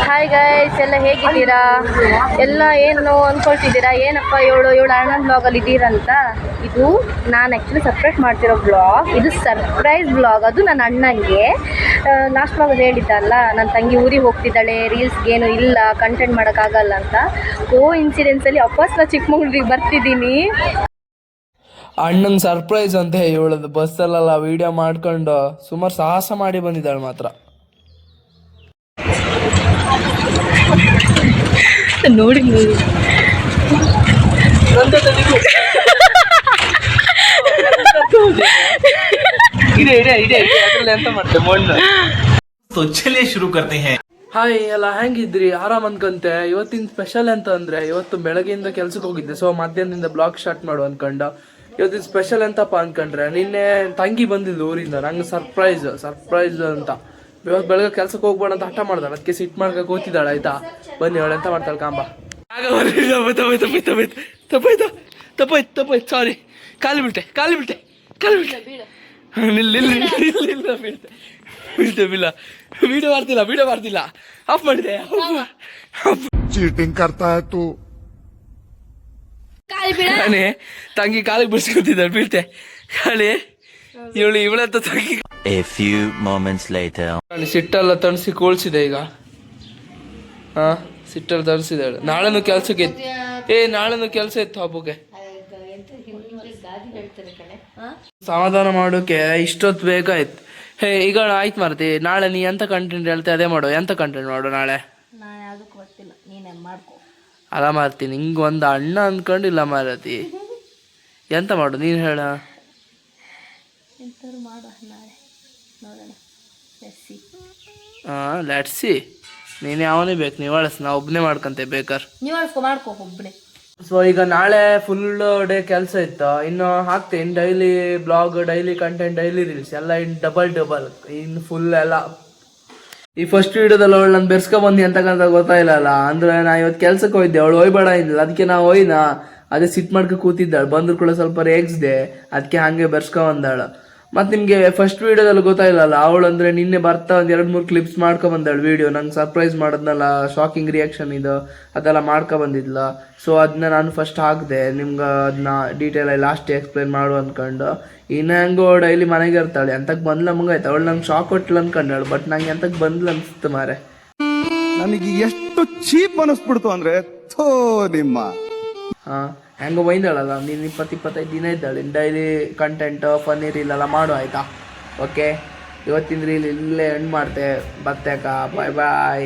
Hi guys, ಎಲ್ಲ ಹೇಗಿದ್ದೀರಾ? ಎಲ್ಲ ಏನು ಅಂದ್ಕೊಳ್ತಿದ್ದೀರಾ, ಏನಪ್ಪ ಇವಳು ಅಣ್ಣನ ಬ್ಲಾಗಲ್ಲಿ ಇದ್ದೀರಂತ. ಇದು ನಾನು ಆ್ಯಕ್ಚುಲಿ ಸಪ್ರೇಟ್ ಮಾಡ್ತಿರೋ ಬ್ಲಾಗ್. ಇದು ಸರ್ಪ್ರೈಸ್ ಬ್ಲಾಗ್. ಅದು ನನ್ನ ಅಣ್ಣನಿಗೆ ಲಾಸ್ಟ್ ಬ್ಲಾಗ್ ಹೇಳಿದ್ದಲ್ಲ, ನನ್ನ ತಂಗಿ ಊರಿಗೆ ಹೋಗ್ತಿದ್ದಾಳೆ, ರೀಲ್ಸ್ಗೇನು ಇಲ್ಲ, ಕಂಟೆಂಟ್ ಮಾಡೋಕ್ಕಾಗಲ್ಲ ಅಂತ. ಇನ್ಸಿಡೆನ್ಸಲ್ಲಿ ವಾಪಸ್ ನಾನು ಚಿಕ್ಕಮಂಗ್ಳೂರಿಗೆ ಬರ್ತಿದ್ದೀನಿ. ಅಣ್ಣಂಗೆ ಸರ್ಪ್ರೈಸ್ ಅಂತ ಹೇಳೋದು ಬಸ್ಸಲ್ಲೆಲ್ಲ ವಿಡಿಯೋ ಮಾಡ್ಕೊಂಡು ಸುಮಾರು ಸಾಹಸ ಮಾಡಿ ಬಂದಿದ್ದಾಳೆ ಮಾತ್ರ. ನೋಡಿ ಶುರು ಕರ್ತೆ ಹೈ. ಹಾಯ್, ಎಲ್ಲ ಹೆಂಗಿದ್ರಿ? ಆರಾಮ್ ಅನ್ಕಂತೆ. ಇವತ್ತಿನ ಸ್ಪೆಷಲ್ ಅಂತ ಅಂದ್ರೆ, ಇವತ್ತು ಬೆಳಗ್ಗೆಯಿಂದ ಕೆಲ್ಸಕ್ಕೆ ಹೋಗಿದ್ದೆ, ಸೊ ಮಧ್ಯಾಹ್ನದಿಂದ ಬ್ಲಾಗ್ ಸ್ಟಾರ್ಟ್ ಮಾಡು ಅನ್ಕೊಂಡ. ಇವತ್ತಿನ ಸ್ಪೆಷಲ್ ಎಂತಪ್ಪ ಅನ್ಕೊಂಡ್ರೆ, ನಿನ್ನೆ ತಂಗಿ ಬಂದಿದ್ದು ಊರಿಂದ, ನಂಗೆ ಸರ್ಪ್ರೈಸ್ ಅಂತ. ಇವತ್ತು ಬೆಳಗ್ಗೆ ಕೆಲ್ಸಕ್ಕೆ ಹೋಗ್ಬೇಡ ಅಂತ ಹಠ ಮಾಡ್ದಾಳೆ, ಅದಕ್ಕೆ ಸಿಟ್ ಮಾಡ್ಕೊಂಡು ಕೂತಿದ್ದಾಳೆ. ಆಯ್ತಾ, ಬನ್ನಿ ಅವಳು ಎಂತ ಮಾಡ್ತಾಳೆ ಕಾಂಬ. ತಪ್ಪಾಯ್ತು, ಸಾರಿ, ಕಾಲು ಬಿಟ್ಟೆ ವಿಡಿಯೋ ಮಾಡ್ತಿಲ್ಲ, ಆಫ್ ಮಾಡಿದೆ. ಚೀಟಿಂಗ್ ಕರ್ತಾ ಇತ್ತು. ತಂಗಿ ಕಾಲಿಗೆ ಬಿಡಿಸ್ಕೊತಿದ್ದಾಳೆ, ಬೀಳ್ತೆ ಕಾಳಿ. ಇವಳಂತ ತಂಗಿ. A few moments later. ಸಿಟ್ಟೆಲ್ಲ ತಣಿಸಿ ಕೂಳ್ಸಿದೆ ಈಗ. ಸಿಟ್ಟಲ್ಲಿ ತರಿಸಿದಾಳೆ. ನಾಳೆನೂ ಕೆಲ್ಸಕ್ಕೆ ನಾಳೆನೂ ಕೆಲಸ ಇತ್ತು ಹಬ್ಬಕ್ಕೆ. ಸಮಾಧಾನ ಮಾಡೋಕೆ ಇಷ್ಟೊತ್ತು ಬೇಕಾಯ್ತು. ಈಗ ಆಯ್ತು ಮಾರ್ತಿ, ನಾಳೆ ನೀ ಎಂತ ಕಂಟೆಂಟ್ ಹೇಳ್ತೆ ಅದೇ ಮಾಡು. ಎಂತ ಕಂಟೆಂಟ್ ಮಾಡು ನಾಳೆ? ಅಲ್ಲ ಮಾರ್ತಿ, ನಿಂಗೆ ಒಂದು ಅಣ್ಣ ಅಂದ್ಕೊಂಡಿಲ್ಲ ಮಾರತಿ. ಎಂತ ಮಾಡು ನೀನು ಹೇಳ. ಲೆಟ್ಸಿ. ನೀನು ಯಾವನೇ ಬೇಕು, ನೀವು ಅಳಿಸ್, ನಾ ಒಬ್ಬನೇ ಮಾಡ್ಕೊಂತೆ ಬೇಕಾರೆ. ಸೊ ಈಗ ನಾಳೆ ಫುಲ್ ಡೇ ಕೆಲಸ ಇತ್ತು. ಇನ್ನು ಹಾಕ್ತೇನೆ daily blog, daily content, daily reels ಎಲ್ಲ ಇನ್ನು ಡಬಲ್ ಇನ್ನು ಫುಲ್ ಎಲ್ಲ. ಈ ಫಸ್ಟ್ ವಿಡಿಯೋದಲ್ಲಿ ಅವಳು ನಾನು ಬೆರ್ಸ್ಕೊಬಂದಿ ಅಂತಕ್ಕಂಥ ಗೊತ್ತಾಯಿಲ್ಲ. ಅಂದ್ರೆ ನಾ ಇವತ್ತು ಕೆಲ್ಸಕ್ಕೆ ಹೋಯ್ದೆ, ಅವಳು ಹೋಯ್ಬೇಡ ಇದ್ದಿಲ್ಲ, ಅದಕ್ಕೆ ನಾ ಹೋಯ್ನಾ. ಅದೇ ಸಿಟ್ ಮಾಡ್ಕೊ ಕೂತಿದ್ದಾಳೆ. ಬಂದ್ರು ಕೂಡ ಸ್ವಲ್ಪ ರೇಗಿಸ್ದೆ, ಅದಕ್ಕೆ ಹಾಗೆ ಬೆರ್ಸ್ಕೊಂಬಂದಾಳು. ಮತ್ತು ನಿಮಗೆ ಫಸ್ಟ್ ವೀಡಿಯೋದಲ್ಲಿ ಗೊತ್ತಾಯಿಲ್ಲ, ಅವಳು ಅಂದರೆ ನಿನ್ನೆ ಬರ್ತಾ ಒಂದು 2-3 ಕ್ಲಿಪ್ಸ್ ಮಾಡ್ಕೊಬಂದಾಳು ವಿಡಿಯೋ. ನಂಗೆ ಸರ್ಪ್ರೈಸ್ ಮಾಡೋದ್ನಲ್ಲ, ಶಾಕಿಂಗ್ ರಿಯಾಕ್ಷನ್ ಇದು ಅದೆಲ್ಲ ಮಾಡ್ಕೊಬಂದಿದ್ಲ. ಸೊ ಅದನ್ನ ನಾನು ಫಸ್ಟ್ ಹಾಕಿದೆ ನಿಮ್ಗೆ, ಅದನ್ನ ಡೀಟೇಲಾಗಿ ಲಾಸ್ಟ್ ಎಕ್ಸ್ಪ್ಲೈನ್ ಮಾಡು ಅಂದ್ಕೊಂಡು. ಇನ್ನು ಹೆಂಗೋ ಡೈಲಿ ಮನೆಗೆ ಇರ್ತಾಳೆ, ಎಂತಕ್ಕೆ ಬಂದ್ಲ ಮುಂಗಾಯ್ತು. ಅವಳು ನಂಗೆ ಶಾಕ್ ಕೊಟ್ಲು ಅಂದ್ಕೊಂಡಾಳು, ಬಟ್ ನಂಗೆ ಎಂತಕ್ಕೆ ಬಂದ್ಲು ಅನಿಸ್ತು ಮಾರೆ. ನನಗೆ ಎಷ್ಟು ಚೀಪ್ ಅನಿಸ್ಬಿಡ್ತು ಅಂದರೆ ಥೋ ನಿಮ್ಮ. ಹೆಂಗೋ ಬೈದಾಳಲ್ಲ, ನೀನು 20-25 ದಿನ ಇದ್ದಾಳೆ. ಡೈಲಿ ಕಂಟೆಂಟ್, ಫನ್ನಿ ರೀಲ್ ಎಲ್ಲ ಮಾಡು ಆಯಿತಾ? ಓಕೆ, ಇವತ್ತಿನ ರೀಲ್ ಇಲ್ಲೇ ಎಂಡ್ ಮಾಡ್ತೆ. ಬರ್ತೇಕ, ಬಾಯ್.